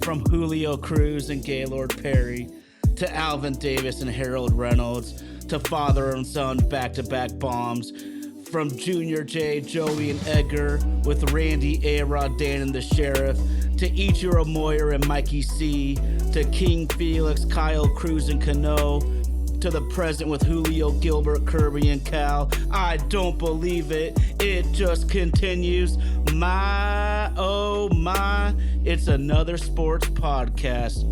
From Julio Cruz and Gaylord Perry to Alvin Davis and Harold Reynolds to father and son back-to-back bombs. From Junior J, Joey, and Edgar with Randy, A-Rod, Dan, and the Sheriff to Ichiro Moyer and Mikey C to King Felix, Kyle Cruz, and Cano to the present with Julio, Gilbert, Kirby, and Cal. I don't believe it. It just continues. My, oh my, it's another sports podcast.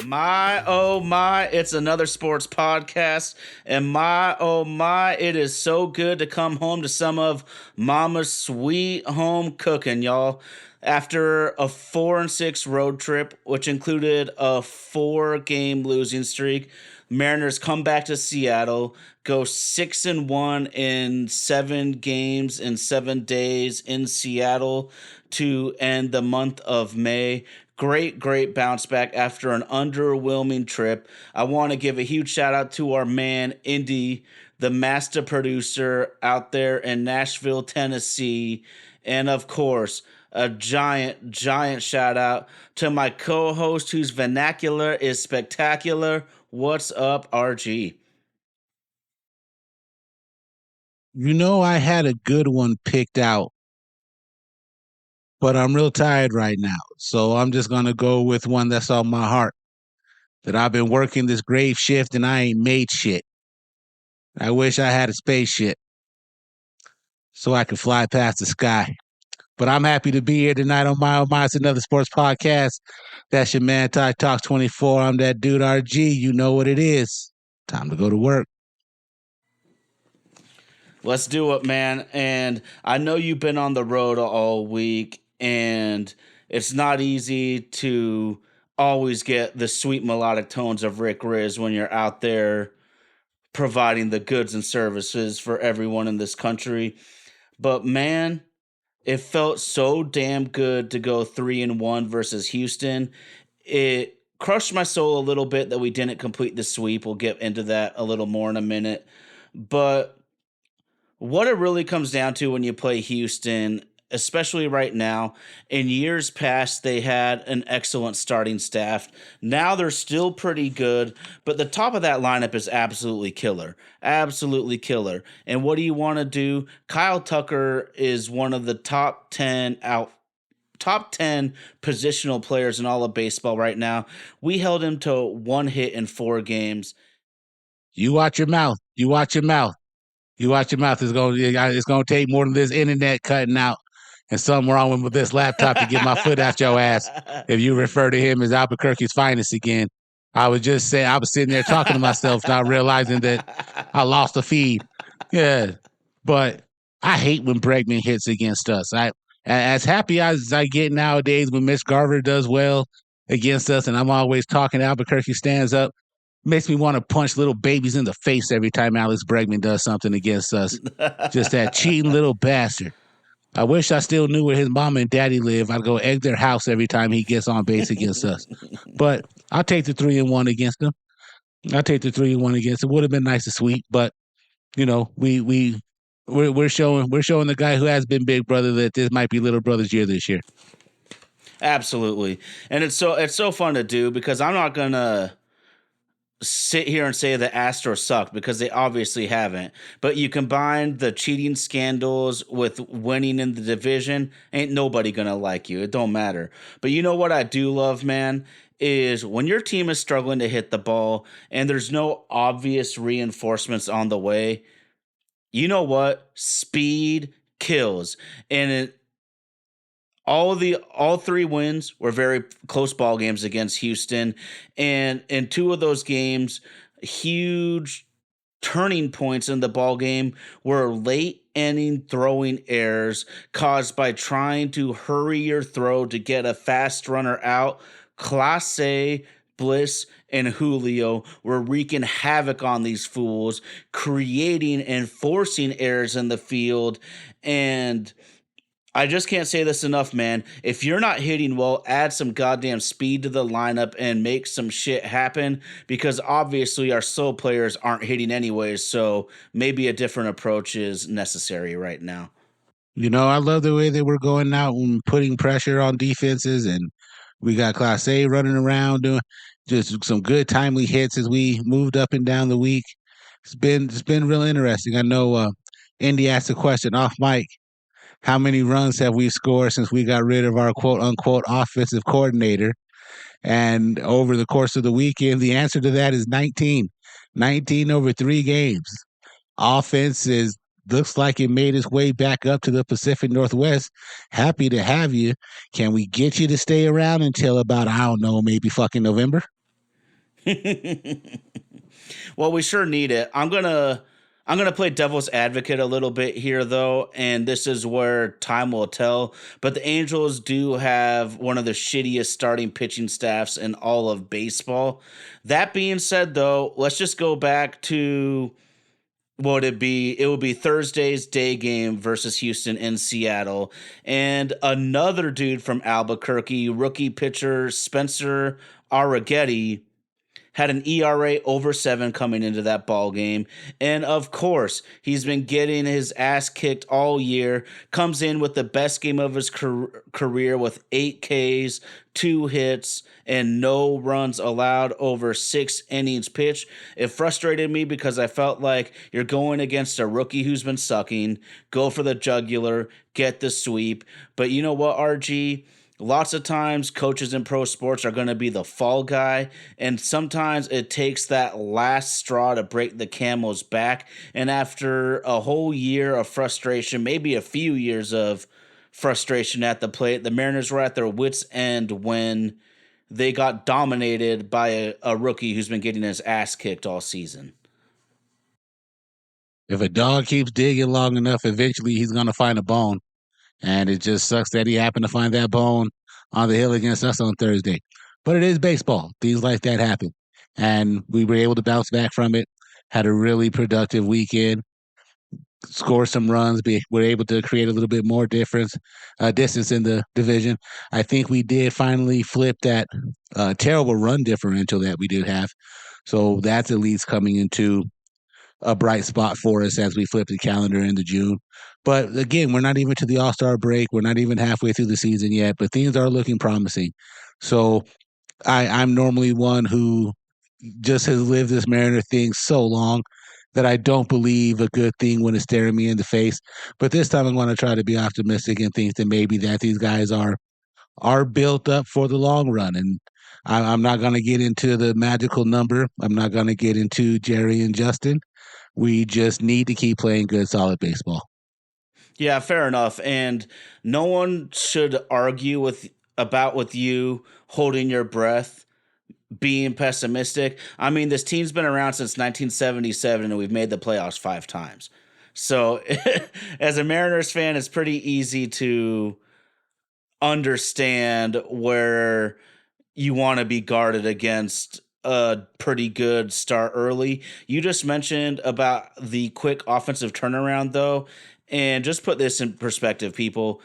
My, oh my, it's another sports podcast. And my, oh my, it is so good to come home to some of Mama's sweet home cooking, y'all. After a 4-6 road trip, which included a 4-game losing streak, Mariners come back to Seattle, go 6-1 in 7 games in 7 days in Seattle to end the month of May. Great bounce back after an underwhelming trip. I want to give a huge shout out to our man, Indy, the master producer out there in Nashville, Tennessee. And of course, a giant shout out to my co-host whose vernacular is spectacular. What's up, RG? You know, I had a good one picked out, but I'm real tired right now. So I'm just going to go with one that's on my heart. That I've been working this grave shift and I ain't made shit. I wish I had a spaceship so I could fly past the sky. But I'm happy to be here tonight on My Oh My. It's another sports podcast. That's your man, Ty Talk 24. I'm that dude, RG. You know what it is. Time to go to work. Let's do it, man. And I know you've been on the road all week, and it's not easy to always get the sweet melodic tones of Rick Riz when you're out there providing the goods and services for everyone in this country. But man, it felt so damn good to go 3-1 versus Houston. It crushed my soul a little bit that we didn't complete the sweep. We'll get into that a little more in a minute. But what it really comes down to when you play Houston, especially right now, in years past, they had an excellent starting staff. Now they're still pretty good, but the top of that lineup is absolutely killer. Absolutely killer. And what do you want to do? Kyle Tucker is one of the top 10 positional players in all of baseball right now. We held him to 1 hit in 4 games. You watch your mouth. You watch your mouth. You watch your mouth. It's gonna take more than this internet cutting out and something wrong with this laptop to get my foot out your ass. If you refer to him as Albuquerque's finest again, I was sitting there talking to myself, not realizing that I lost the feed. Yeah, but I hate when Bregman hits against us. As happy as I get nowadays when Mitch Garver does well against us, and I'm always talking. Albuquerque stands up. Makes me want to punch little babies in the face every time Alex Bregman does something against us. Just that cheating little bastard. I wish I still knew where his mama and daddy live. I'd go egg their house every time he gets on base against us. But I'll take the 3-1 against him. I'll take the 3-1 against him. Would have been nice to sweep, but you know, we're showing the guy who has been big brother that this might be little brother's year this year. Absolutely. And it's so fun to do because I'm not gonna sit here and say the Astros suck because they obviously haven't. But you combine the cheating scandals with winning in the division, ain't nobody gonna like you. It don't matter. But you know what I do love, man, is when your team is struggling to hit the ball and there's no obvious reinforcements on the way, you know what? Speed kills. And all 3 wins were very close ball games against Houston, and in 2 of those games, huge turning points in the ball game were late inning throwing errors caused by trying to hurry your throw to get a fast runner out. Clase, Bliss, and Julio were wreaking havoc on these fools, creating and forcing errors in the field, and I just can't say this enough, man. If you're not hitting well, add some goddamn speed to the lineup and make some shit happen because obviously our slow players aren't hitting anyways. So maybe a different approach is necessary right now. I love the way that we're going out and putting pressure on defenses, and we got Class A running around doing just some good timely hits as we moved up and down the week. It's been real interesting. I know Indy asked a question off mic. How many runs have we scored since we got rid of our quote unquote offensive coordinator? And over the course of the weekend, the answer to that is 19. 19 over 3 games. Offense is looks like it made its way back up to the Pacific Northwest. Happy to have you. Can we get you to stay around until about, I don't know, maybe fucking November? Well, we sure need it. I'm gonna play devil's advocate a little bit here though, and this is where time will tell. But the Angels do have one of the shittiest starting pitching staffs in all of baseball. That being said though, let's just go back to what it'd be. It would be Thursday's day game versus Houston in Seattle. And another dude from Albuquerque, rookie pitcher Spencer Arrighetti, had an ERA over 7 coming into that ball game. And of course, he's been getting his ass kicked all year. Comes in with the best game of his career with 8 Ks, 2 hits, and no runs allowed over 6 innings pitched. It frustrated me because I felt like you're going against a rookie who's been sucking. Go for the jugular, get the sweep. But you know what, RG? Lots of times, coaches in pro sports are going to be the fall guy, and sometimes it takes that last straw to break the camel's back. And after a whole year of frustration, maybe a few years of frustration at the plate, the Mariners were at their wits' end when they got dominated by a rookie who's been getting his ass kicked all season. If a dog keeps digging long enough, eventually he's going to find a bone. And it just sucks that he happened to find that bone on the hill against us on Thursday. But it is baseball. Things like that happen. And we were able to bounce back from it, had a really productive weekend, score some runs, were able to create a little bit more distance in the division. I think we did finally flip that terrible run differential that we did have. So that's at least coming into a bright spot for us as we flip the calendar into June. But again, we're not even to the All-Star break. We're not even halfway through the season yet, but things are looking promising. So I'm normally one who just has lived this Mariner thing so long that I don't believe a good thing when it's staring me in the face. But this time I'm going to try to be optimistic and think that maybe that these guys are built up for the long run. And I'm not going to get into the magical number. I'm not going to get into Jerry and Justin. We just need to keep playing good, solid baseball. Yeah, fair enough. And no one should argue with you holding your breath, being pessimistic. I mean, this team's been around since 1977 and we've made the playoffs 5 times. So, as a Mariners fan, it's pretty easy to understand where you want to be guarded against a pretty good start early. You just mentioned about the quick offensive turnaround, though. And just put this in perspective, people.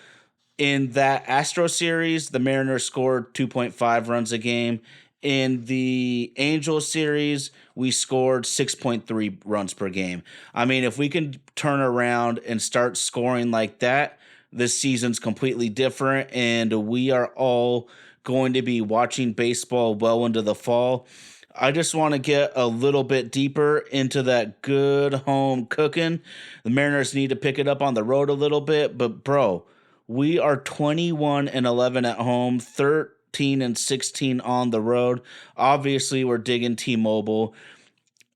In that Astro series, the Mariners scored 2.5 runs a game. In the Angels series, we scored 6.3 runs per game. I mean, if we can turn around and start scoring like that, this season's completely different, and we are all going to be watching baseball well into the fall. I just want to get a little bit deeper into that good home cooking. The Mariners need to pick it up on the road a little bit, but bro, we are 21-11 at home, 13-16 on the road. Obviously, we're digging T-Mobile.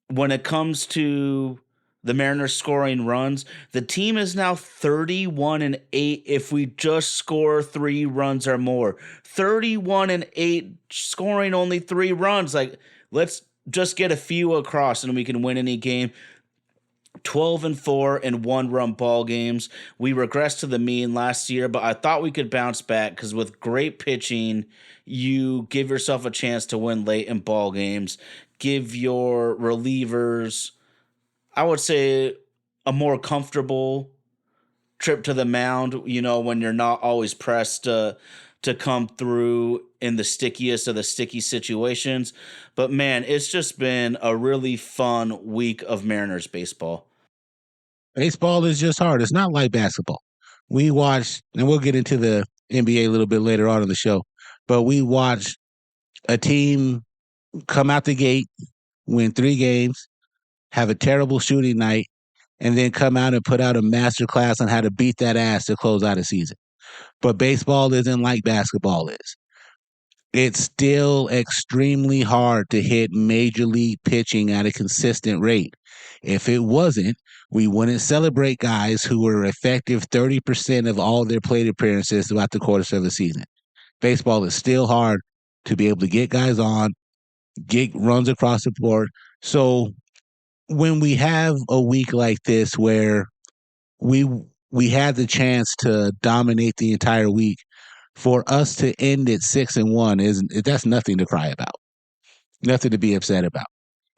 When it comes to the Mariners scoring runs, the team is now 31-8 if we just score 3 runs or more. 31-8 scoring only 3 runs. Like, let's just get a few across and we can win any game. 12-4 in 1-run ball games. We regressed to the mean last year, but I thought we could bounce back because with great pitching, you give yourself a chance to win late in ball games. Give your relievers, I would say, a more comfortable trip to the mound, when you're not always pressed to come through in the stickiest of the sticky situations. But man, it's just been a really fun week of Mariners baseball. Baseball is just hard. It's not like basketball. We watch, and we'll get into the NBA a little bit later on in the show, but we watch a team come out the gate, win 3 games, have a terrible shooting night, and then come out and put out a master class on how to beat that ass to close out a season. But baseball isn't like basketball is. It's still extremely hard to hit major league pitching at a consistent rate. If it wasn't, we wouldn't celebrate guys who were effective 30% of all their plate appearances throughout the course of the season. Baseball is still hard to be able to get guys on, get runs across the board. So when we have a week like this where we we had the chance to dominate the entire week, for us to end at 6-1 isn't that's nothing to cry about, nothing to be upset about.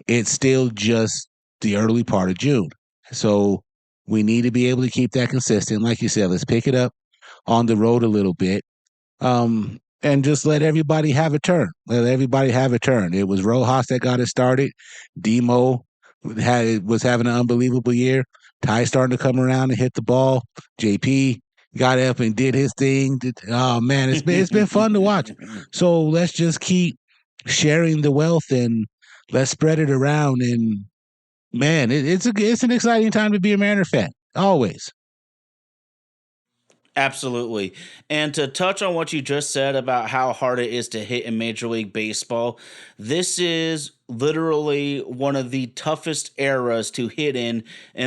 It's still just the early part of June, so we need to be able to keep that consistent. Like you said, let's pick it up on the road a little bit, and just let everybody have a turn. Let everybody have a turn. It was Rojas that got it started. Demo was having an unbelievable year. Ty starting to come around and hit the ball. JP got up and did his thing. Oh man, it's been fun to watch. So let's just keep sharing the wealth and let's spread it around. And man, it's an exciting time to be a Mariner fan. Always. Absolutely. And to touch on what you just said about how hard it is to hit in Major League Baseball, this is literally one of the toughest eras to hit in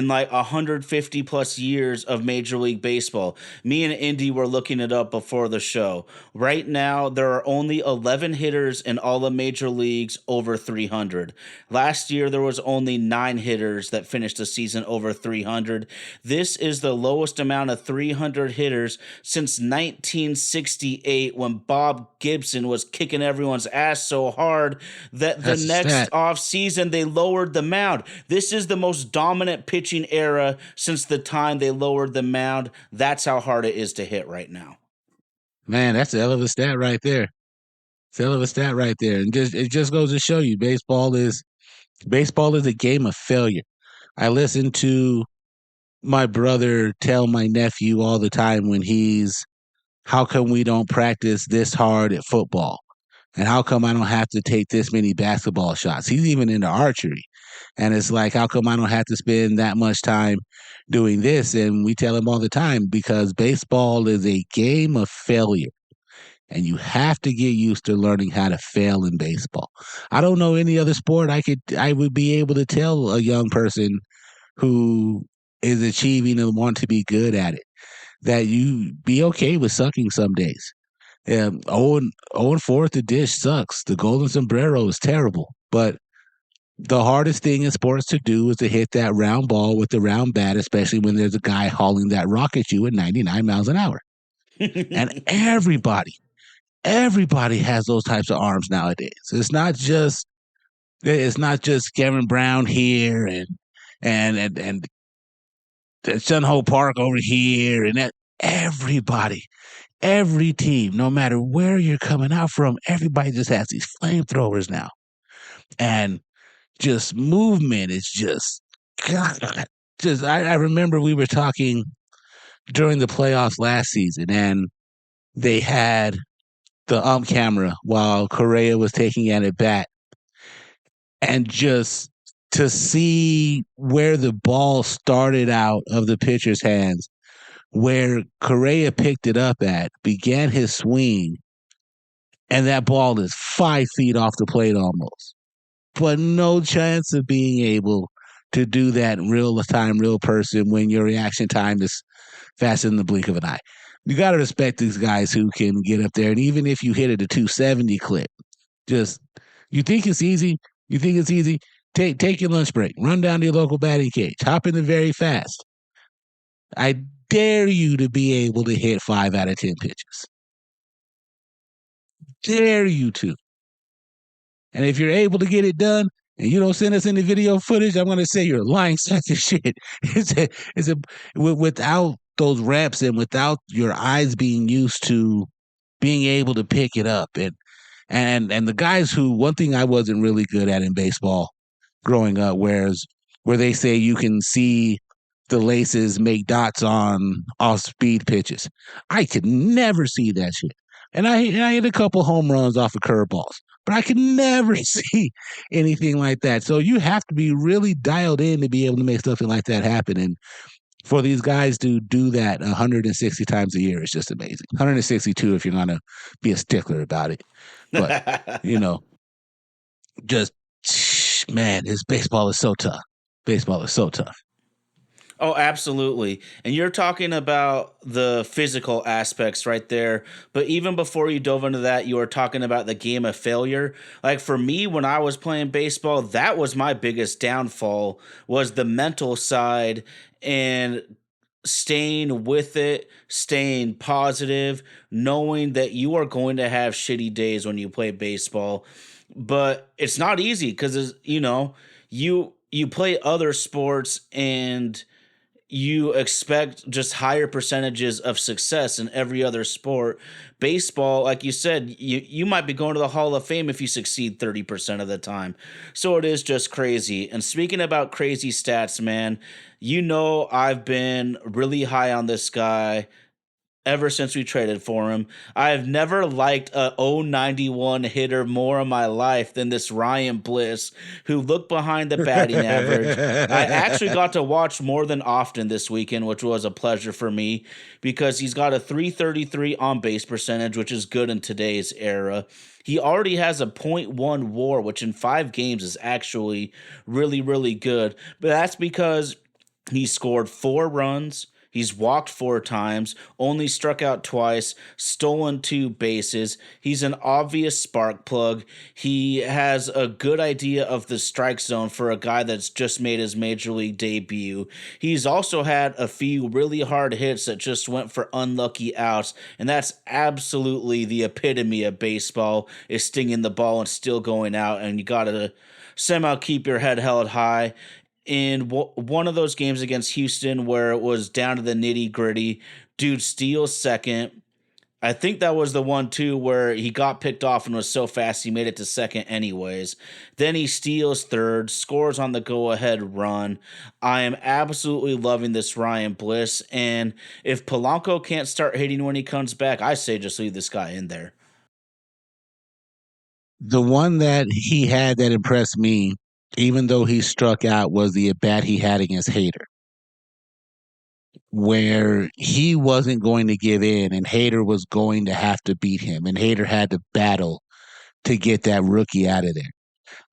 like 150 plus years of Major League Baseball. Me and Indy were looking it up before the show. Right now, there are only 11 hitters in all the major leagues over 300. Last year, there was only 9 hitters that finished the season over 300. This is the lowest amount of 300 hitters since 1968, when Bob Gibson was kicking everyone's ass so hard that the That's a next stat. off season they lowered the mound. This is the most dominant pitching era since the time they lowered the mound. That's how hard it is to hit right now. Man, that's a hell of a stat right there. It's a hell of a stat right there. And it just goes to show you baseball is a game of failure. I listen to my brother tell my nephew all the time when how come we don't practice this hard at football? And how come I don't have to take this many basketball shots? He's even into archery. And it's like, how come I don't have to spend that much time doing this? And we tell him all the time, because baseball is a game of failure. And you have to get used to learning how to fail in baseball. I don't know any other sport I would be able to tell a young person who is achieving and want to be good at it that you be okay with sucking some days. 0-4 at the dish sucks. The golden sombrero is terrible. But the hardest thing in sports to do is to hit that round ball with the round bat, especially when there's a guy hauling that rock at you at 99 miles an hour. And everybody has those types of arms nowadays. It's not just Kevin Brown here and Sun Ho Park over here, and that everybody, every team, no matter where you're coming out from, everybody just has these flamethrowers now. And just movement is just God. I remember we were talking during the playoffs last season, and they had the camera while Correa was taking at bat, and just to see where the ball started out of the pitcher's hands, where Correa picked it up at, began his swing, and that ball is 5 feet off the plate almost. But no chance of being able to do that in real time, real person, when your reaction time is faster than the blink of an eye. You got to respect these guys who can get up there. And even if you hit it a 270 clip, just, you think it's easy? You think it's easy? Take your lunch break. Run down to your local batting cage. Hop in the very fast. I dare you to be able to hit 5 out of 10 pitches. Dare you to. And if you're able to get it done and you don't send us any video footage, I'm going to say you're a lying sack of shit. Without those reps and without your eyes being used to being able to pick it up. And the guys who, one thing I wasn't really good at in baseball growing up, where they say you can see the laces make dots on off speed pitches. I could never see that shit. And I hit a couple home runs off of curveballs, but I could never see anything like that. So you have to be really dialed in to be able to make something like that happen. And for these guys to do that 160 times a year is just amazing. 162 if you're going to be a stickler about it. But, you know, just, man, this baseball is so tough. Baseball is so tough. Oh, absolutely. And you're talking about the physical aspects right there. But even before you dove into that, you were talking about the game of failure. Like for me, when I was playing baseball, that was my biggest downfall was the mental side and staying with it, staying positive, knowing that you are going to have shitty days when you play baseball. But it's not easy because you play other sports and you expect just higher percentages of success in every other sport. Baseball, like you said, you might be going to the Hall of Fame if you succeed 30% of the time. So it is just crazy. And speaking about crazy stats, man, I've been really high on this guy ever since we traded for him. I have never liked a 091 hitter more in my life than this Ryan Bliss, who looked behind the batting average. I actually got to watch more than often this weekend, which was a pleasure for me because he's got a 333 on base percentage, which is good in today's era. He already has a .1 WAR, which in 5 games is actually really, really good. But that's because he scored 4 runs. He's walked 4 times, only struck out twice, stolen 2 bases. He's an obvious spark plug. He has a good idea of the strike zone for a guy that's just made his major league debut. He's also had a few really hard hits that just went for unlucky outs, and that's absolutely the epitome of baseball, is stinging the ball and still going out, and you got to somehow keep your head held high. In one of those games against Houston where it was down to the nitty gritty, dude steals second. I think that was the one too where he got picked off and was so fast he made it to second anyways. Then he steals third, scores on the go-ahead run. I am absolutely loving this Ryan Bliss, and if Polanco can't start hitting when he comes back, I say just leave this guy in there. The one that he had that impressed me, even though he struck out, was the at bat he had against Hader, where he wasn't going to give in and Hader was going to have to beat him, and Hader had to battle to get that rookie out of there.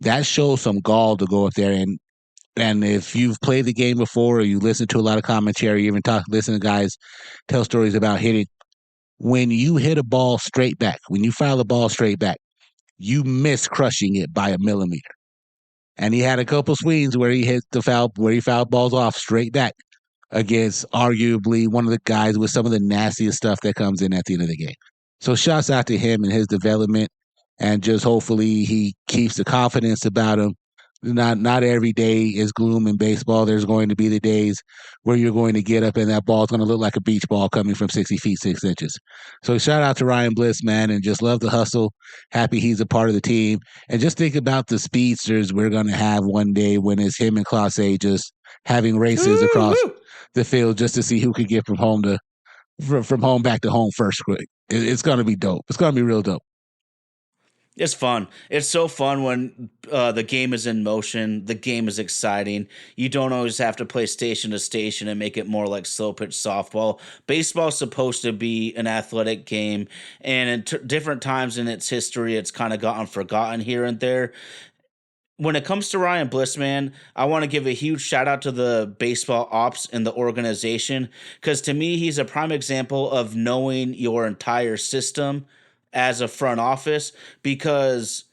That shows some gall to go up there and if you've played the game before or you listen to a lot of commentary, you even listen to guys tell stories about hitting, when you hit a ball straight back, when you file a ball straight back, you miss crushing it by a millimeter. And he had a couple swings where he fouled balls off straight back against arguably one of the guys with some of the nastiest stuff that comes in at the end of the game. So shouts out to him and his development, and just hopefully he keeps the confidence about him. Not every day is gloom in baseball. There's going to be the days where you're going to get up and that ball's going to look like a beach ball coming from 60 feet, 6 inches. So shout out to Ryan Bliss, man, and just love the hustle. Happy he's a part of the team. And just think about the speedsters we're going to have one day when it's him and Clase just having races across the field just to see who could get from home back to home first quick. It's going to be dope. It's going to be real dope. It's fun. It's so fun when the game is in motion. The game is exciting. You don't always have to play station to station and make it more like slow pitch softball. Baseball is supposed to be an athletic game, and at different times in its history, it's kind of gotten forgotten here and there. When it comes to Ryan Bliss, man, I want to give a huge shout out to the baseball ops and the organization, because to me, he's a prime example of knowing your entire system as a front office, because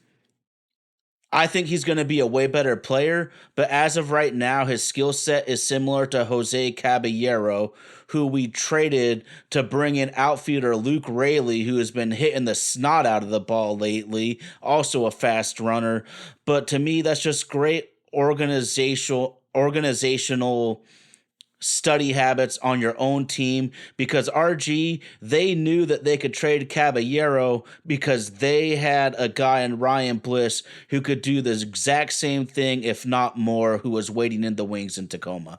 I think he's going to be a way better player, but as of right now, his skill set is similar to Jose Caballero, who we traded to bring in outfielder Luke Raley, who has been hitting the snot out of the ball lately, also a fast runner. But to me, that's just great organizational study habits on your own team, because RG, they knew that they could trade Caballero because they had a guy in Ryan Bliss who could do the exact same thing, if not more, who was waiting in the wings in Tacoma.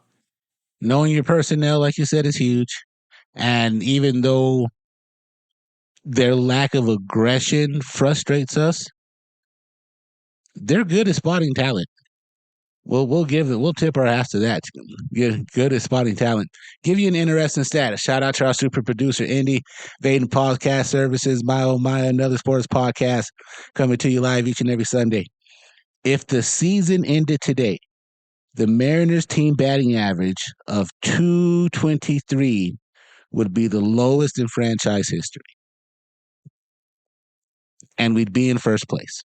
Knowing your personnel, like you said, is huge. And even though their lack of aggression frustrates us, they're good at spotting talent. We'll tip our ass to that. Good at spotting talent. Give you an interesting stat. Shout out to our super producer, Indy, Vaden Podcast Services, My Oh My, another sports podcast coming to you live each and every Sunday. If the season ended today, the Mariners team batting average of .223 would be the lowest in franchise history. And we'd be in first place.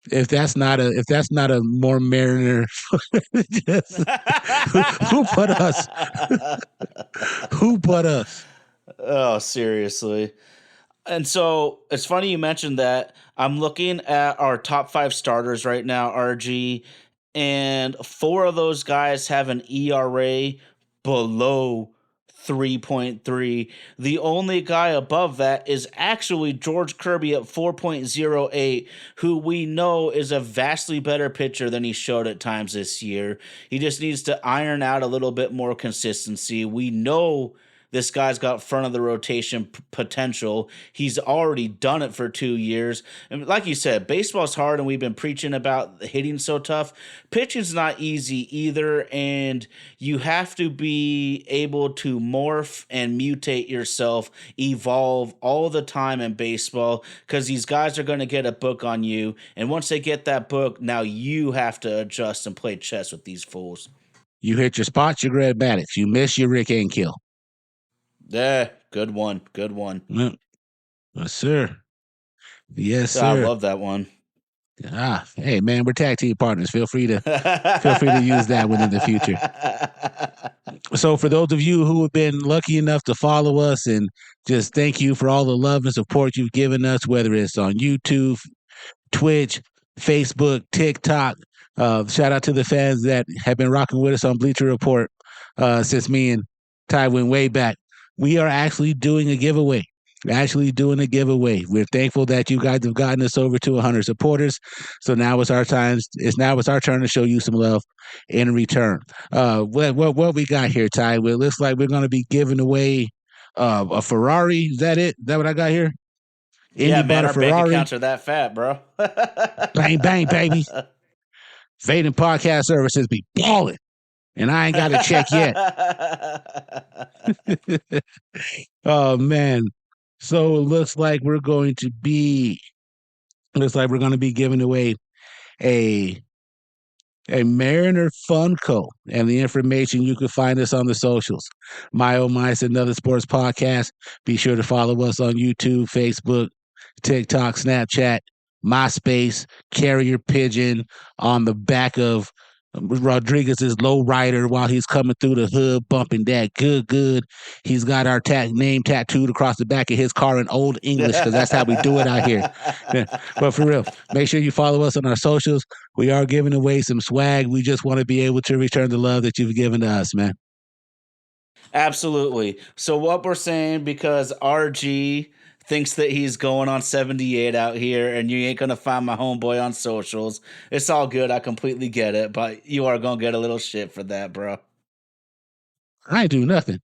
If that's not a more Mariner, who put us? Who put us? Oh, seriously. And so it's funny you mentioned that. I'm looking at our top 5 starters right now, RG, and 4 of those guys have an ERA below 3.3. The only guy above that is actually George Kirby at 4.08, who we know is a vastly better pitcher than he showed at times this year. He just needs to iron out a little bit more consistency. We know this guy's got front of the rotation potential. He's already done it for 2 years. And like you said, baseball's hard, and we've been preaching about hitting so tough. Pitching's not easy either, and you have to be able to morph and mutate yourself, evolve all the time in baseball, because these guys are going to get a book on you. And once they get that book, now you have to adjust and play chess with these fools. You hit your spots, you're Greg Maddux. You miss your Rick Ankill. Yeah, good one. Good one. Yes, sir. Yes, sir. I love that one. Hey, man, we're tag team partners. Feel free to use that one in the future. So for those of you who have been lucky enough to follow us, and just thank you for all the love and support you've given us, whether it's on YouTube, Twitch, Facebook, TikTok. Shout out to the fans that have been rocking with us on Bleacher Report since me and Ty went way back. We are actually doing a giveaway. We're thankful that you guys have gotten us over to 100 supporters. So now it's our time. It's our turn to show you some love in return. What we got here, Ty? Well, it looks like we're going to be giving away a Ferrari. Is that it? Is that what I got here? Yeah, man, our bank accounts are that fat, bro. Bang, bang, baby. Vaden Podcast Services be balling. And I ain't got a check yet. Oh, man. So it looks like we're going to be giving away a Mariner Funko. And the information, you can find us on the socials. My Oh My is another sports podcast. Be sure to follow us on YouTube, Facebook, TikTok, Snapchat, MySpace, Carrier Pigeon on the back of Rodriguez's low rider while he's coming through the hood, bumping that good. He's got our name tattooed across the back of his car in Old English, because that's how we do it out here. Yeah. But for real, make sure you follow us on our socials. We are giving away some swag. We just want to be able to return the love that you've given to us, man. Absolutely. So what we're saying, because RG thinks that he's going on 78 out here, and you ain't going to find my homeboy on socials. It's all good. I completely get it, but you are going to get a little shit for that, bro. I ain't do nothing.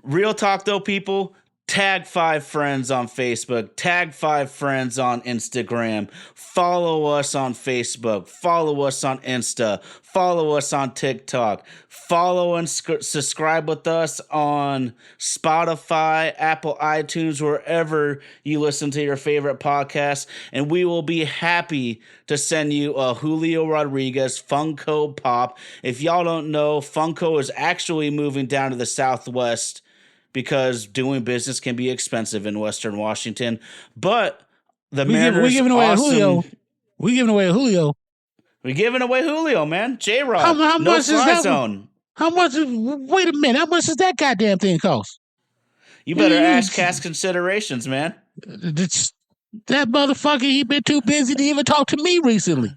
Real talk, though, people. Tag 5 friends on Facebook. Tag 5 friends on Instagram. Follow us on Facebook. Follow us on Insta. Follow us on TikTok. Follow and subscribe with us on Spotify, Apple iTunes, wherever you listen to your favorite podcasts. And we will be happy to send you a Julio Rodriguez Funko Pop. If y'all don't know, Funko is actually moving down to the Southwest, because doing business can be expensive in Western Washington. But the Mariners, we're giving away a Julio. We're giving away a Julio. We're giving away Julio, man. J-Rod. How no much fly is that? Zone. How much? Wait a minute. How much does that goddamn thing cost? You better ask cash considerations, man. That motherfucker, he been too busy to even talk to me recently.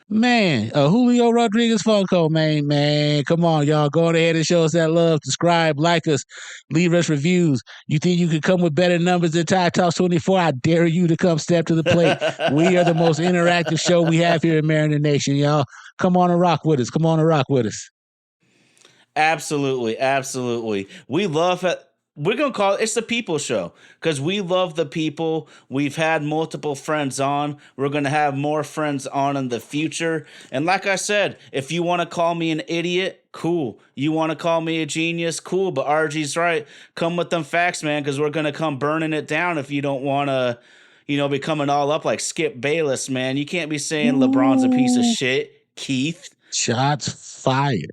Man, Julio Rodriguez Funko, man, come on, y'all. Go on ahead and show us that love. Subscribe, like us, leave us reviews. You think you could come with better numbers than Tide Talks 24? I dare you to come step to the plate. We are the most interactive show we have here in Mariner Nation, y'all. Come on and rock with us. Come on and rock with us. Absolutely, absolutely. We love it. We're gonna call it's the people show because we love the people. We've had multiple friends on. We're gonna have more friends on in the future. And like I said, if you want to call me an idiot, cool. You want to call me a genius, cool. But RG's right. Come with them facts, man, because we're gonna come burning it down if you don't want to, be coming all up like Skip Bayless, man. You can't be saying LeBron's a piece of shit, Keith. Shots fired.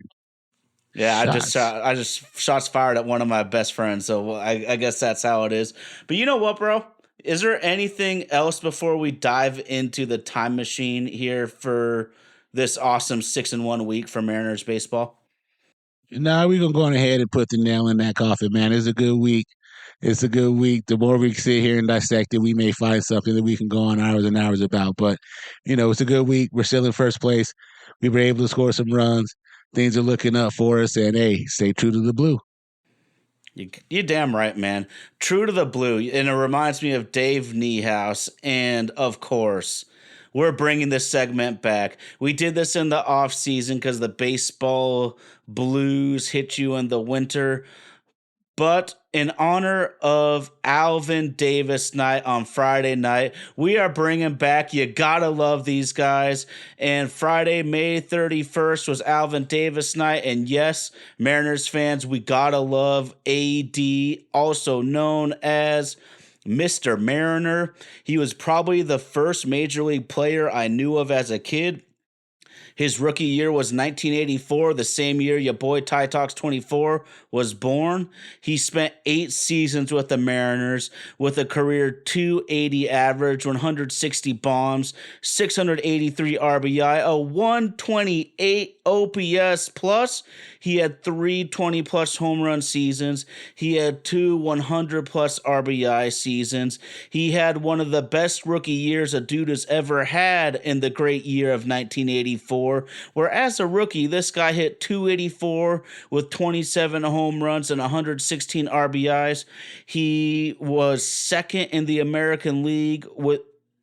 Yeah, I just shots fired at one of my best friends, so I guess that's how it is. But you know what, bro? Is there anything else before we dive into the time machine here for this awesome 6-1 week for Mariners baseball? No, we're gonna go on ahead and put the nail in that coffin, man. It's a good week. It's a good week. The more we sit here and dissect it, we may find something that we can go on hours and hours about. But, it's a good week. We're still in first place. We were able to score some runs. Things are looking up for us. And, hey, stay true to the blue. You're damn right, man. True to the blue. And it reminds me of Dave Niehaus. And, of course, we're bringing this segment back. We did this in the off season because the baseball blues hit you in the winter. But in honor of Alvin Davis night on Friday night, we are bringing back You Gotta Love These Guys. And Friday, May 31st was Alvin Davis night. And yes, Mariners fans, we gotta love AD, also known as Mr. Mariner. He was probably the first major league player I knew of as a kid. His rookie year was 1984, the same year your boy Ty Talks 24 was born. He spent 8 seasons with the Mariners with a career 280 average, 160 bombs, 683 RBI, a 128 OPS plus. He had 3 20-plus home run seasons. He had 2 100-plus RBI seasons. He had one of the best rookie years a dude has ever had in the great year of 1984, where as a rookie, this guy hit 284 with 27 home runs and 116 RBIs. He was second in the American League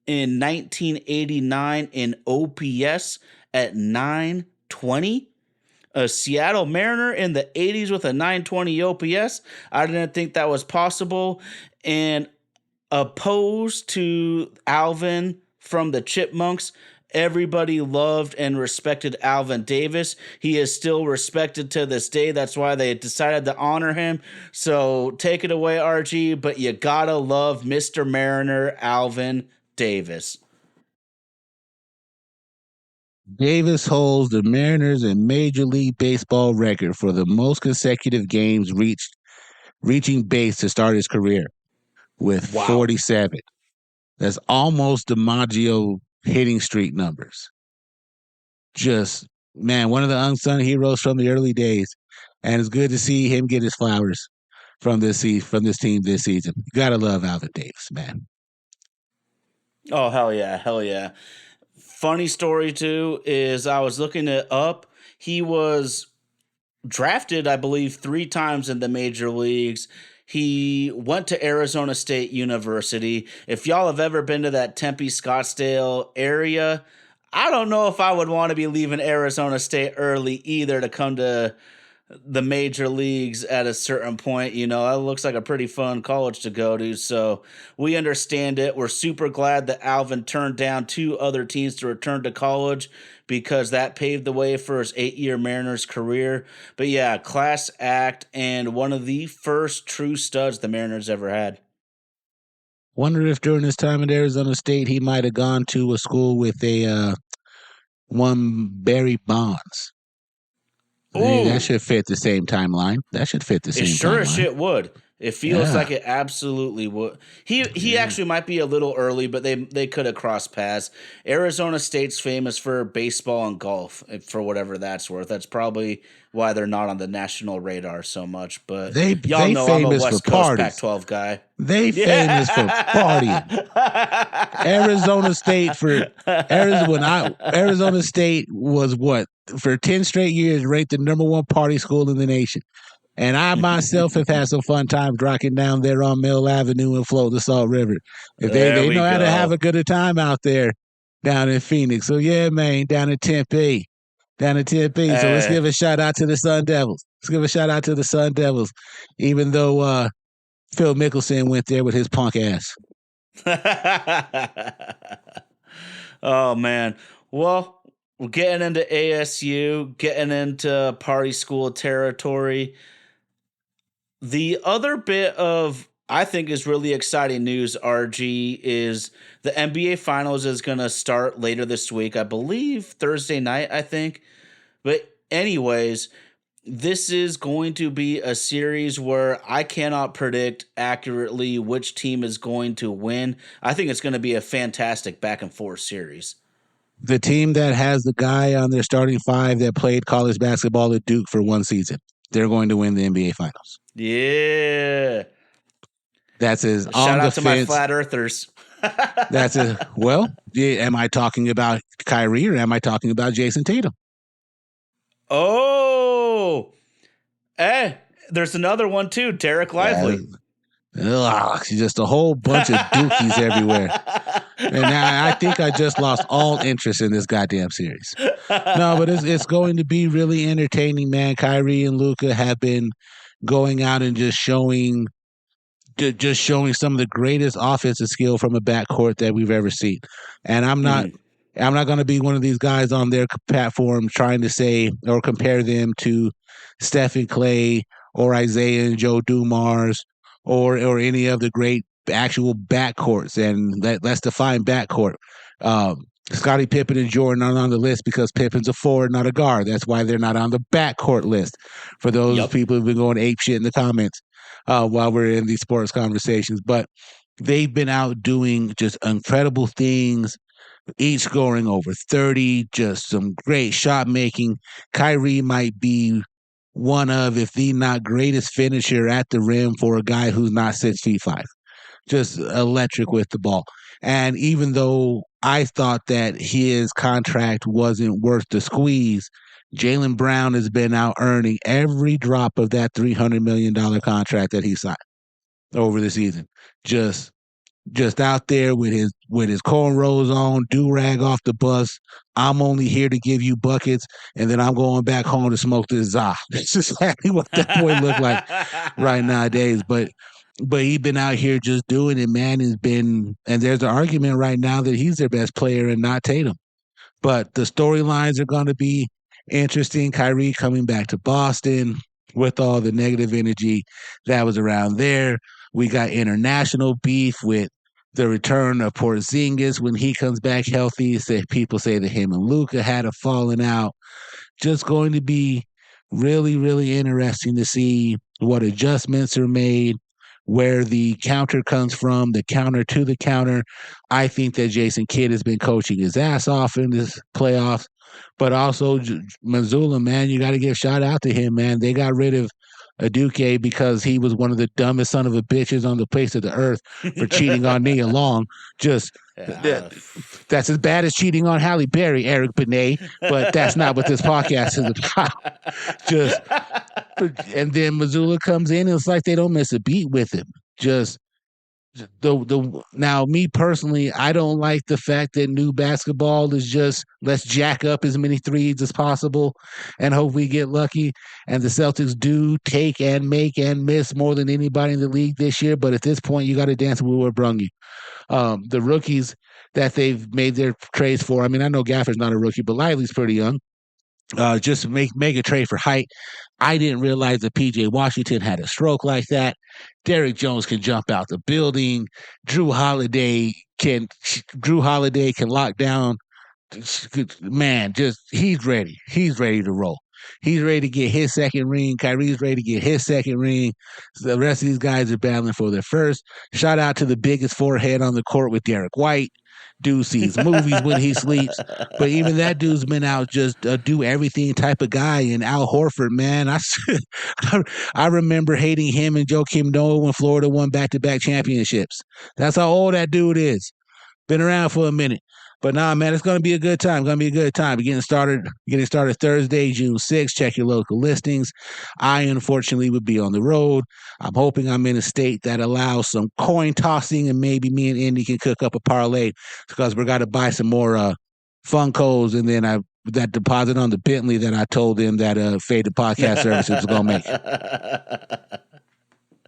in 1989 in OPS at 920. A Seattle Mariner in the 80s with a 920 OPS. I didn't think that was possible. And opposed to Alvin from the Chipmunks, everybody loved and respected Alvin Davis. He is still respected to this day. That's why they decided to honor him. So take it away, RG, but you gotta love Mr. Mariner, Alvin Davis. Davis holds the Mariners and Major League Baseball record for the most consecutive games reaching base to start his career with 47. That's almost DiMaggio hitting streak numbers. Just, man, one of the unsung heroes from the early days. And it's good to see him get his flowers from this team this season. You got to love Alvin Davis, man. Oh, hell yeah. Hell yeah. Funny story, too, is I was looking it up. He was drafted, I believe, 3 times in the major leagues. He went to Arizona State University. If y'all have ever been to that Tempe, Scottsdale area, I don't know if I would want to be leaving Arizona State early either to come to the major leagues at a certain point. That looks like a pretty fun college to go to. So we understand it. We're super glad that Alvin turned down 2 other teams to return to college because that paved the way for his 8-year Mariners career. But yeah, class act and one of the first true studs the Mariners ever had. Wonder if during his time at Arizona State he might have gone to a school with a one Barry Bonds. Hey, that should fit the same timeline. That should fit the same timeline. It sure as shit would. It feels Yeah. like it absolutely would. He Yeah. actually might be a little early, but they could have crossed paths. Arizona State's famous for baseball and golf, for whatever that's worth. That's probably why they're not on the national radar so much. But y'all They know I'm a famous for West Coast parties. Pac-12 guy. They famous for partying. Arizona State for Arizona State was what for 10 straight years ranked the number one party school in the nation. And I myself have had some fun times rocking down there on Mill Avenue and flow the Salt River. If There they we know how to have go. a good time out there down in Phoenix. So yeah, man, down in Tempe. Down in Tempe. So let's Eh. give a shout out to the Sun Devils. Let's give a shout out to the Sun Devils. Even though Phil Mickelson went there with his punk ass. Oh man. Well, we're getting into ASU, getting into party school territory. The other bit of I think is really exciting news, RG, is the NBA Finals is going to start later this week. I believe Thursday night, I think. But anyways, this is going to be a series where I cannot predict accurately which team is going to win. I think it's going to be a fantastic back and forth series. The team that has the guy on their starting five that played college basketball at Duke for one season, they're going to win the NBA Finals. Yeah. That's his Shout on the out to my fence. flat earthers. That's a well. Am I talking about Kyrie or am I talking about Jason Tatum? Oh, there's another one too, Derek Lively. Just a whole bunch of dookies everywhere. And now I think I just lost all interest in this goddamn series. No, but it's going to be really entertaining, man. Kyrie and Luka have been going out and just showing some of the greatest offensive skill from a backcourt that we've ever seen. And I'm not going to be one of these guys on their platform trying to say or compare them to Stephen Clay or Isaiah and Joe Dumars or any of the great actual backcourts. And let's define backcourt. Scottie Pippen and Jordan aren't on the list because Pippen's a forward, not a guard. That's why they're not on the backcourt list. For those people who've been going ape shit in the comments while we're in these sports conversations. But they've been out doing just incredible things, each scoring over 30, just some great shot making. Kyrie might be one of, if the not greatest finisher at the rim for a guy who's not 6'5". Just electric with the ball. And even though I thought that his contract wasn't worth the squeeze, Jaylen Brown has been out earning every drop of that $300 million contract that he signed over the season. Just out there with his cornrows on, do-rag off the bus. I'm only here to give you buckets, and then I'm going back home to smoke this za. That's just exactly what that boy look like right nowadays. But he's been out here just doing it, man. And there's an argument right now that he's their best player and not Tatum. But the storylines are going to be interesting. Kyrie coming back to Boston with all the negative energy that was around there. We got international beef with the return of Porzingis when he comes back healthy. People say that him and Luka had a falling out. Just going to be really, really interesting to see what adjustments are made, where the counter comes from, the counter to the counter. I think that Jason Kidd has been coaching his ass off in this playoffs, but also Missoula, man, you got to give a shout out to him, man. They got rid of Aduke because he was one of the dumbest son of a bitches on the face of the earth for cheating on Nia Long. Just that's as bad as cheating on Halle Berry, Eric Benet, but that's not what this podcast is about. Just and then Missoula comes in, and it's like they don't miss a beat with him. Just now, me personally, I don't like the fact that new basketball is just let's jack up as many threes as possible and hope we get lucky. And the Celtics do take and make and miss more than anybody in the league this year. But at this point, you got to dance with what brung you. The rookies that they've made their trades for. I mean, I know Gafford's not a rookie, but Lively's pretty young. Just make a trade for height. I didn't realize that PJ Washington had a stroke like that. Derrick Jones can jump out the building. Drew Holiday can lock down. Man, just he's ready. He's ready to roll. He's ready to get his second ring. Kyrie's ready to get his second ring. So the rest of these guys are battling for their first. Shout out to the biggest forehead on the court with Derek White. Dude sees movies when he sleeps. But even that dude's been out just a do everything type of guy. And Al Horford, man, I remember hating him and Joakim Noah when Florida won back-to-back championships. That's how old that dude is. Been around for a minute. But nah, man, it's going to be a good time. Going to be a good time. Getting started Thursday, June 6th. Check your local listings. I, unfortunately, would be on the road. I'm hoping I'm in a state that allows some coin tossing, and maybe me and Indy can cook up a parlay because we're got to buy some more Funkos, and then that deposit on the Bentley that I told them that Faded Podcast Services was going to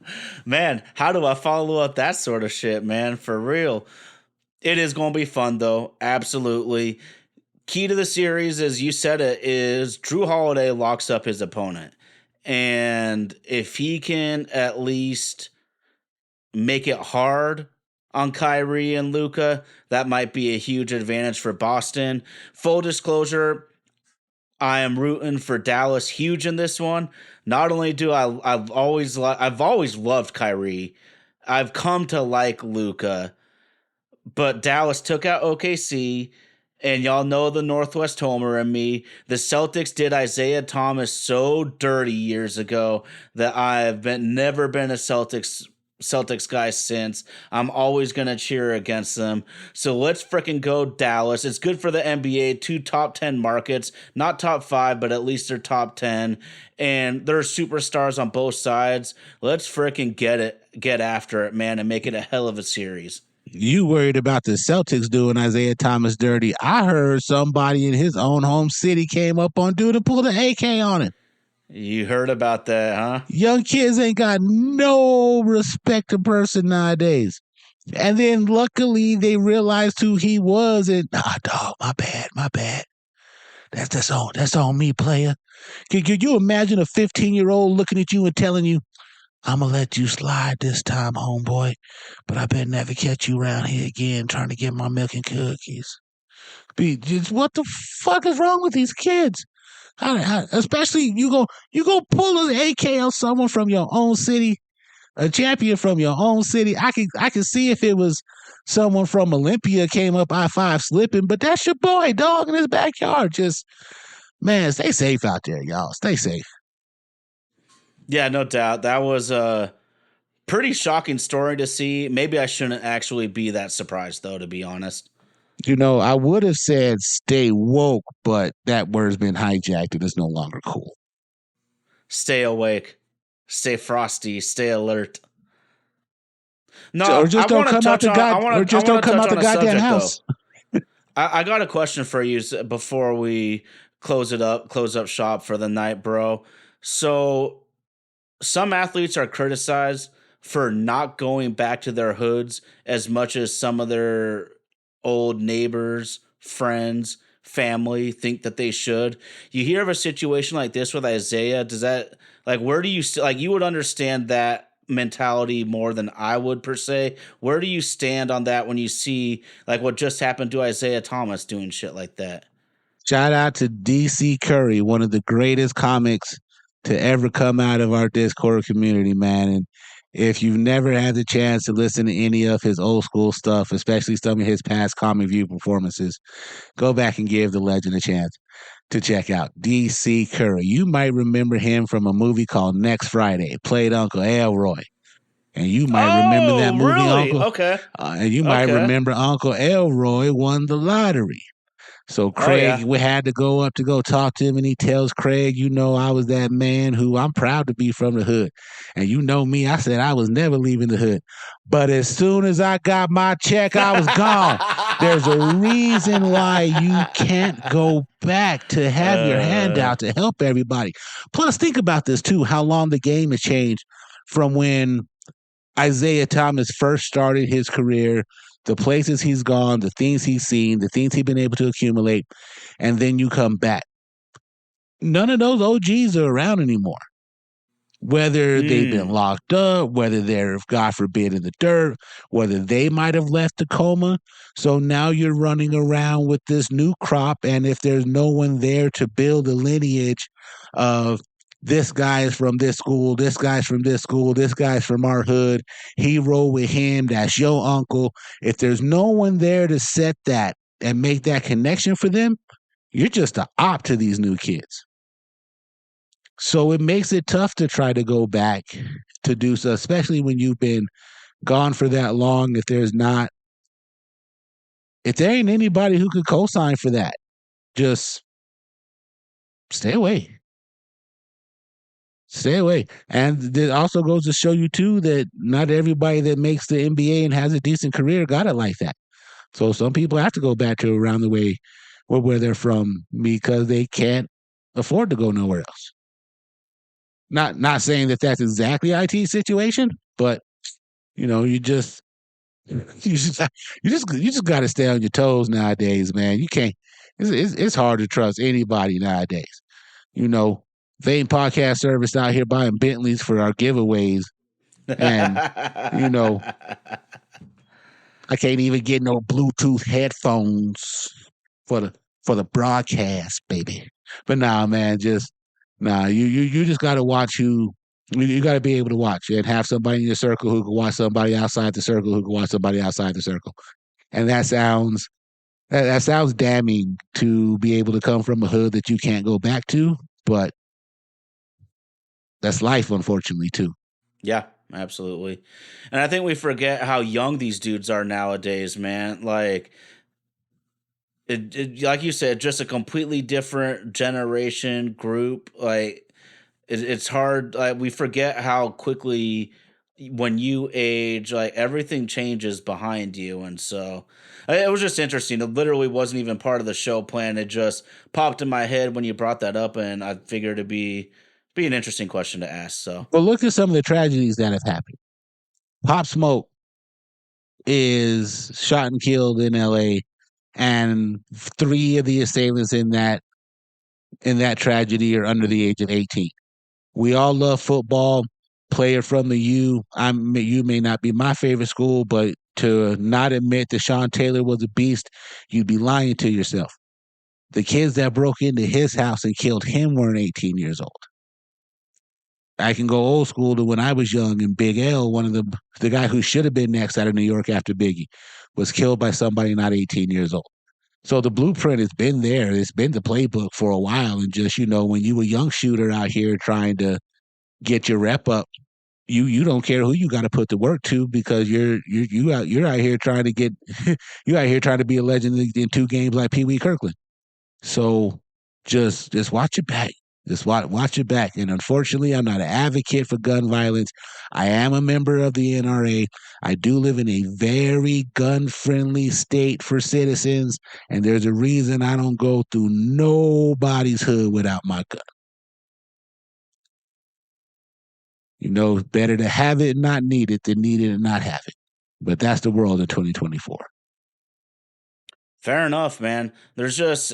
make. Man, how do I follow up that sort of shit, man? For real. It is going to be fun, though. Absolutely. Key to the series, as you said it, is Drew Holiday locks up his opponent. And if he can at least make it hard on Kyrie and Luka, that might be a huge advantage for Boston. Full disclosure, I am rooting for Dallas huge in this one. Not only do I've always loved Kyrie. I've come to like Luka. But Dallas took out OKC, and y'all know the Northwest Homer in me. The Celtics did Isaiah Thomas so dirty years ago that I've never been a Celtics guy since. I'm always going to cheer against them. So let's freaking go Dallas. It's good for the NBA. 2 top 10 markets. Not top 5, but at least they're top 10. And there are superstars on both sides. Let's freaking get after it, man, and make it a hell of a series. You worried about the Celtics doing Isaiah Thomas dirty. I heard somebody in his own home city came up on dude and pulled an AK on him. You heard about that, huh? Young kids ain't got no respect to person nowadays. And then luckily they realized who he was and, dog, my bad. That's on me, player. Could you imagine a 15-year-old looking at you and telling you, I'm going to let you slide this time, homeboy, but I better never catch you around here again trying to get my milk and cookies. What the fuck is wrong with these kids? Especially you go pull an AK on someone from your own city, a champion from your own city. I can see if it was someone from Olympia came up I-5 slipping, but that's your boy, dog, in his backyard. Just, man, stay safe out there, y'all. Stay safe. Yeah, no doubt. That was a pretty shocking story to see. Maybe I shouldn't actually be that surprised, though, to be honest. You know, I would have said stay woke, but that word's been hijacked and it's no longer cool. Stay awake. Stay frosty. Stay alert. No, or just don't come out the goddamn house. I got a question for you before we close up shop for the night, bro. So some athletes are criticized for not going back to their hoods as much as some of their old neighbors, friends, family think that they should. You hear of a situation like this with Isaiah. Does that, like, where do you you would understand that mentality more than I would per se? Where do you stand on that when you see like what just happened to Isaiah Thomas doing shit like that? Shout out to DC Curry, one of the greatest comics to ever come out of our Discord community, man. And if you've never had the chance to listen to any of his old school stuff, especially some of his past Comic View performances, go back and give the legend a chance to check out DC Curry. You might remember him from a movie called Next Friday, played Uncle Elroy. And you might remember that movie, really? Uncle. Okay. And you might remember Uncle Elroy won the lottery. So Craig, we had to go up to go talk to him, and he tells Craig, you know, I was that man who I'm proud to be from the hood. And you know me, I said I was never leaving the hood. But as soon as I got my check, I was gone. There's a reason why you can't go back to have your hand out to help everybody. Plus, think about this, too, how long the game has changed from when Isaiah Thomas first started his career, the places he's gone, the things he's seen, the things he's been able to accumulate, and then you come back. None of those OGs are around anymore. whether they've been Mm. locked up, whether they're, God forbid, in the dirt, whether they might have left a coma. So now you're running around with this new crop, and if there's no one there to build a lineage of this guy is from this school, this guy's from this school, this guy's from our hood, he rolled with him, that's your uncle. If there's no one there to set that and make that connection for them, you're just a op to these new kids. So it makes it tough to try to go back to do so, especially when you've been gone for that long. If there ain't anybody who could co-sign for that, just stay away. Stay away. And it also goes to show you too that not everybody that makes the NBA and has a decent career got it like that. So some people have to go back to around the way where they're from because they can't afford to go nowhere else. Not saying that that's exactly IT situation, but you just you just got to stay on your toes nowadays, man. You can't. It's hard to trust anybody nowadays. Vane Podcast Service out here buying Bentleys for our giveaways, and I can't even get no Bluetooth headphones for the broadcast, baby. But nah, man, you just got to watch who. You got to be able to watch and have somebody in your circle who can watch somebody outside the circle who can watch somebody outside the circle. And that sounds damning to be able to come from a hood that you can't go back to, but that's life, unfortunately, too. Yeah, absolutely. And I think we forget how young these dudes are nowadays, man. Like like you said, just a completely different generation group. Like it's hard. Like we forget how quickly when you age, like everything changes behind you, and so it was just interesting. It literally wasn't even part of the show plan. It just popped in my head when you brought that up, and I figured it'd be an interesting question to ask. So, Well, look at some of the tragedies that have happened. Pop Smoke is shot and killed in L.A., and 3 of the assailants in that tragedy are under the age of 18. We all love football. Player from the U. You may not be my favorite school, but to not admit that Sean Taylor was a beast, you'd be lying to yourself. The kids that broke into his house and killed him weren't 18 years old. I can go old school to when I was young, and Big L, one of the guy who should have been next out of New York after Biggie, was killed by somebody not 18 years old. So the blueprint has been there. It's been the playbook for a while. And just, when you a young shooter out here trying to get your rep up, you don't care who you got to put the work to because you're out here trying to get you out here trying to be a legend in 2 games like Pee Wee Kirkland. So just watch your back. Just watch your back. And unfortunately, I'm not an advocate for gun violence. I am a member of the NRA. I do live in a very gun-friendly state for citizens, and there's a reason I don't go through nobody's hood without my gun. Better to have it and not need it than need it and not have it. But that's the world in 2024. fair enough, man. There's just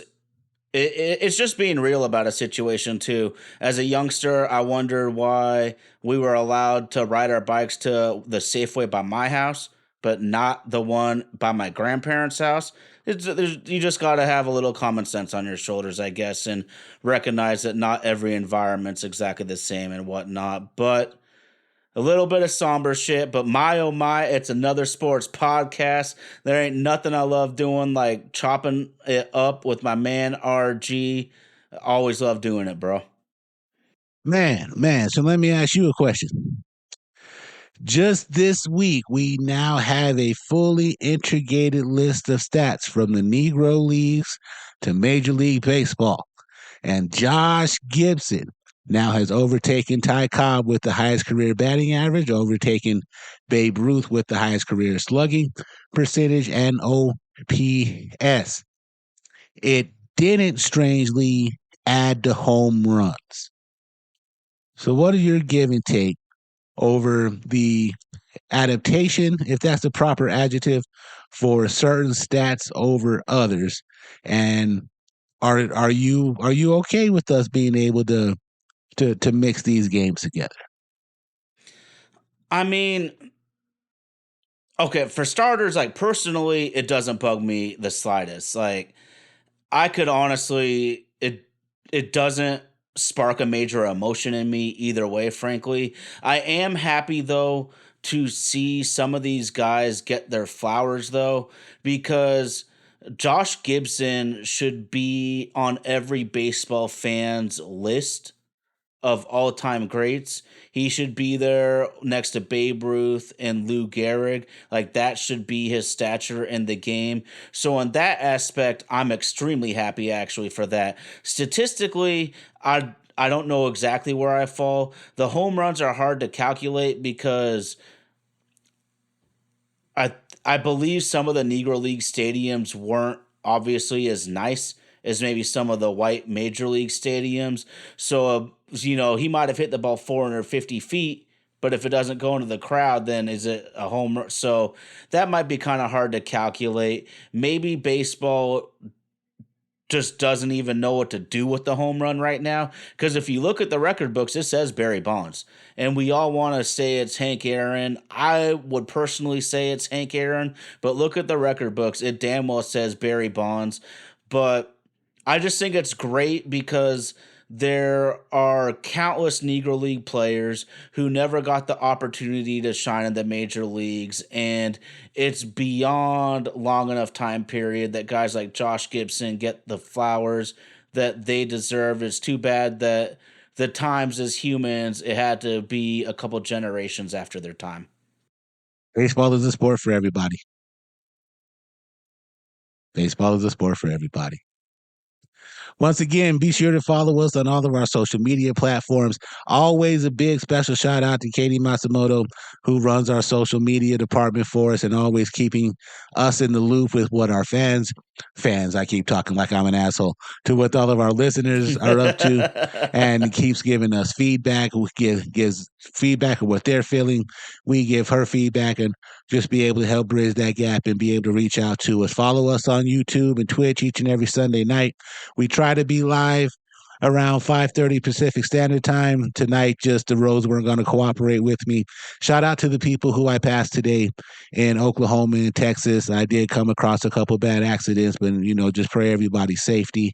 it's just being real about a situation too. As a youngster, I wondered why we were allowed to ride our bikes to the Safeway by my house, but not the one by my grandparents' house. You just got to have a little common sense on your shoulders, I guess, and recognize that not every environment's exactly the same and whatnot. But a little bit of somber shit, but my oh my, it's another sports podcast. There ain't nothing I love doing like chopping it up with my man RG. I always love doing it, bro. Man. So let me ask you a question. Just this week, we now have a fully integrated list of stats from the Negro Leagues to Major League Baseball. And Josh Gibson now has overtaken Ty Cobb with the highest career batting average, overtaken Babe Ruth with the highest career slugging percentage and OPS. It didn't, strangely, add to home runs. So what are your give and take over the adaptation, if that's the proper adjective, for certain stats over others? And are you okay with us being able to mix these games together? I mean, okay, for starters, like personally, it doesn't bug me the slightest. Like I could honestly, it doesn't spark a major emotion in me either way, frankly. I am happy though to see some of these guys get their flowers though, because Josh Gibson should be on every baseball fan's list of all-time greats. He should be there next to Babe Ruth and Lou Gehrig. Like that should be his stature in the game. So on that aspect, I'm extremely happy actually for that. Statistically, I don't know exactly where I fall. The home runs are hard to calculate because I I believe some of the Negro League stadiums weren't obviously as nice as maybe some of the white major league stadiums. So he might have hit the ball 450 feet, but if it doesn't go into the crowd, then is it a home run? So that might be kind of hard to calculate. Maybe baseball just doesn't even know what to do with the home run right now. Because if you look at the record books, it says Barry Bonds. And we all want to say it's Hank Aaron. I would personally say it's Hank Aaron. But look at the record books. It damn well says Barry Bonds. But I just think it's great because there are countless Negro League players who never got the opportunity to shine in the major leagues. And it's beyond long enough time period that guys like Josh Gibson get the flowers that they deserve. It's too bad that the times as humans, it had to be a couple generations after their time. Baseball is a sport for everybody. Baseball is a sport for everybody. Once again, be sure to follow us on all of our social media platforms. Always a big special shout out to Katie Matsumoto, who runs our social media department for us and always keeping us in the loop with what our fans, I keep talking like I'm an asshole, to what all of our listeners are up to and keeps giving us feedback. Gives feedback of what they're feeling. We give her feedback and just be able to help bridge that gap and be able to reach out to us. Follow us on YouTube and Twitch each and every Sunday night. We try to be live around 5:30 Pacific Standard Time. Tonight, just the roads weren't going to cooperate with me. Shout out to the people who I passed today in Oklahoma and Texas. I did come across a couple bad accidents, but just pray everybody's safety.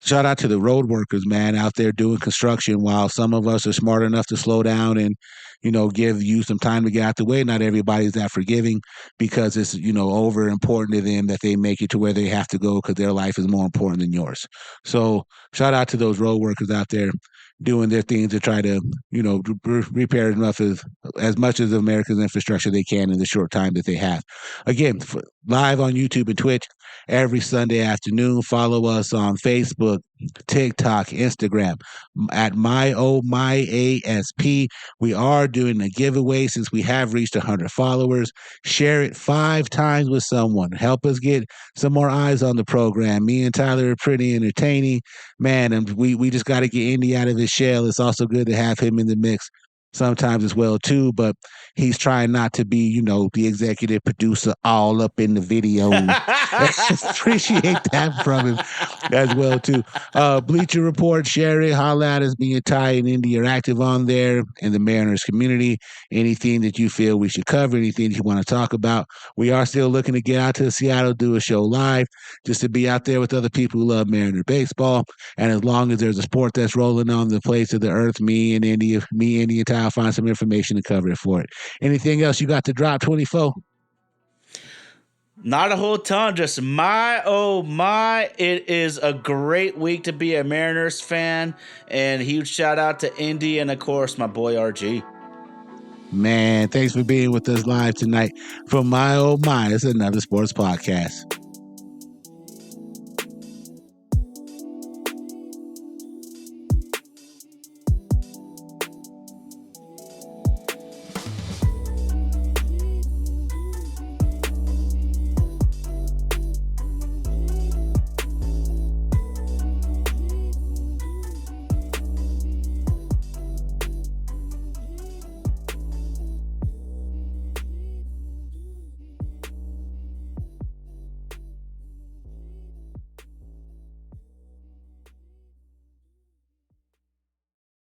Shout out to the road workers, man, out there doing construction. While some of us are smart enough to slow down and, give you some time to get out the way, not everybody's that forgiving because it's, over important to them that they make it to where they have to go because their life is more important than yours. So shout out to those road workers out there doing their thing to try to, repair as much of America's infrastructure they can in the short time that they have. Again, live on YouTube and Twitch every Sunday afternoon. Follow us on Facebook, TikTok, Instagram at MyOMyASP. We are doing a giveaway since we have reached 100 followers. Share it 5 times with someone. Help us get some more eyes on the program. Me and Tyler are pretty entertaining, man, and we just got to get Indy out of his shell. It's also good to have him in the mix sometimes as well too, but he's trying not to be, the executive producer all up in the video. Appreciate that from him as well too. Bleacher Report, share it, holla at us, being Ty and Indy are active on there in the Mariners community. Anything that you feel we should cover, anything that you want to talk about. We are still looking to get out to Seattle, do a show live, just to be out there with other people who love Mariner baseball. And as long as there's a sport that's rolling on the face of the earth, me and Indy and Ty, I'll find some information to cover it for it. Anything else you got to drop, 24? Not a whole ton, just oh my. It is a great week to be a Mariners fan. And huge shout out to Indy and, of course, my boy RG. Man, thanks for being with us live tonight. From My Oh My, it's another sports podcast.